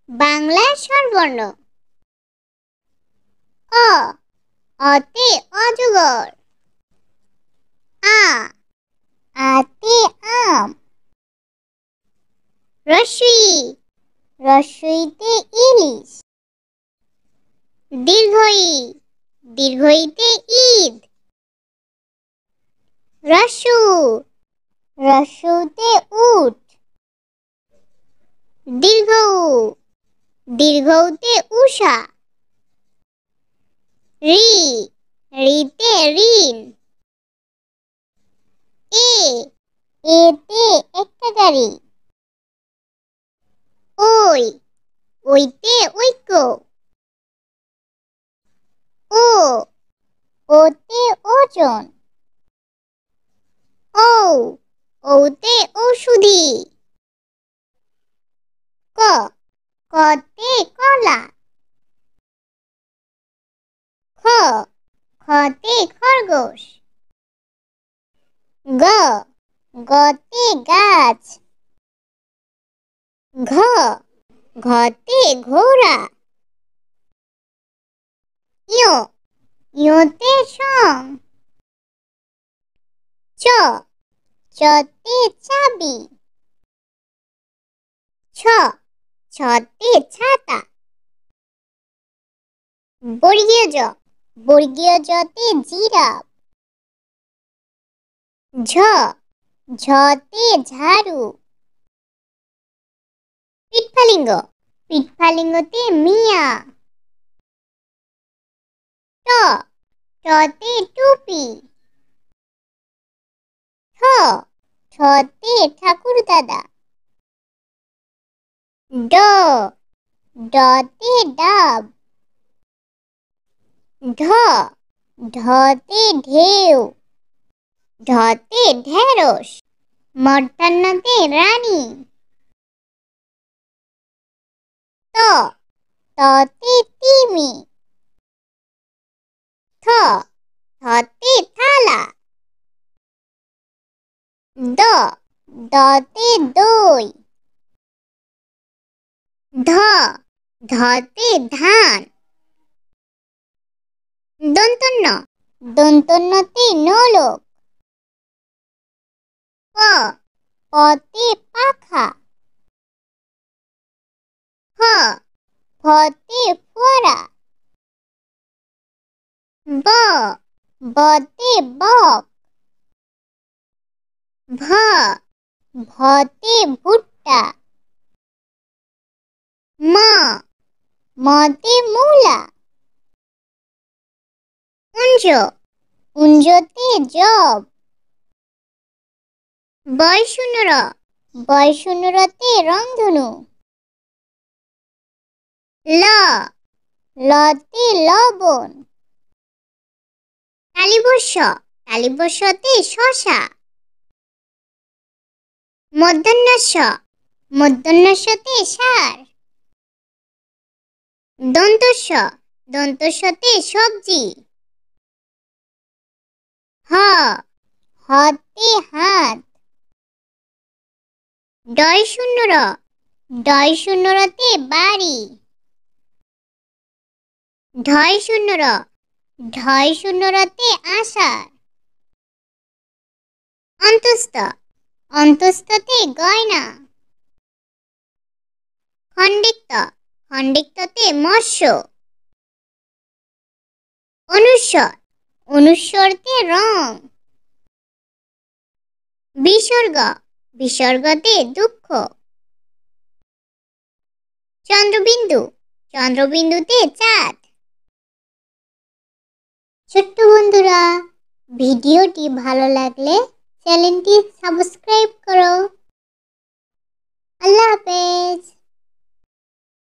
বাংলা স্বরবর্ণ। অ, অতে অজগর। আ, আতে আম। রস্বই, রস্বইতে ইলিশ। দীর্ঘই, দীর্ঘইতে ঈদ। রস্যু, রস্যুতে উট। দীর্ঘ উ, দীর্ঘউতে উষা। ঋ, ঋতে ঋণ। এ, এতে একটা গাড়ি। ওই, ওইতে ঐক্য। ও, ওতে ওজন। ঔ, ঔতে ঔষধি। ক, কতে কলা। খ, খতে খরগোশ। গ, গতে গাছ। ঘ, ঘতে ঘোড়া। ইয়, ইয়তে সং। চ, চতে চাবি। ছ, ছতে ছাতা। বর্গীয় জ, বর্গীয় জতে জিরাফ। ঝ, ঝতে ঝাড়ু। পিটফালিঙ্গ, পিটফালিঙ্গতে মিয়া। ট, টতে টুপি। ঠ, ঠতে ঠাকুরদাদা। ড, ডতে ডাব। ঢ, ঢতে ঢেউ। ঢতে ঢেঁড়স। মধ্যাহ্নতে রানী। ত, ততে তিমি। থ, থতে থালা। দ, দতে দই। ধ, ধতে ধান। দন্তন্য, দন্তন্যতে নোলক। প, পতে পাখা। ফ, ফতে ফোড়া। ব, বতে বক। ভ, ভতে ভুট্টা। ম, মতে মূলা। উঞ্জ, উঞ্জতে জব। বয়শূন্য র, বয়শূন্য রতে রংধনু। ল, লতে লবণ। তালিবস্য, তালিবস্যতে শশা। মূর্ধন্যস্য, মূর্ধন্যস্যতে ষাঁড়। দন্তস্য, দন্তস্যতে সবজি। হ, হতে হাত। ডয়শূন্য র, ডয়শূন্য রতে বাড়ি। ঢয়শূন্য র, ঢয়শূন্য রতে আষাঢ়। অন্তস্থ, অন্তস্থতে গয়না। খণ্ডিক্ত, খণ্ডিক্ততে মৎস্য। অনুস্বর, অনুস্বরতে রং। বিসর্গ, বিসর্গতে দুঃখ। চন্দ্রবিন্দু, চন্দ্রবিন্দুতে চাঁদ। ছোট্ট বন্ধুরা, ভিডিওটি ভালো লাগলে চ্যানেলটি সাবস্ক্রাইব করো। আল্লাহ হাফেজ।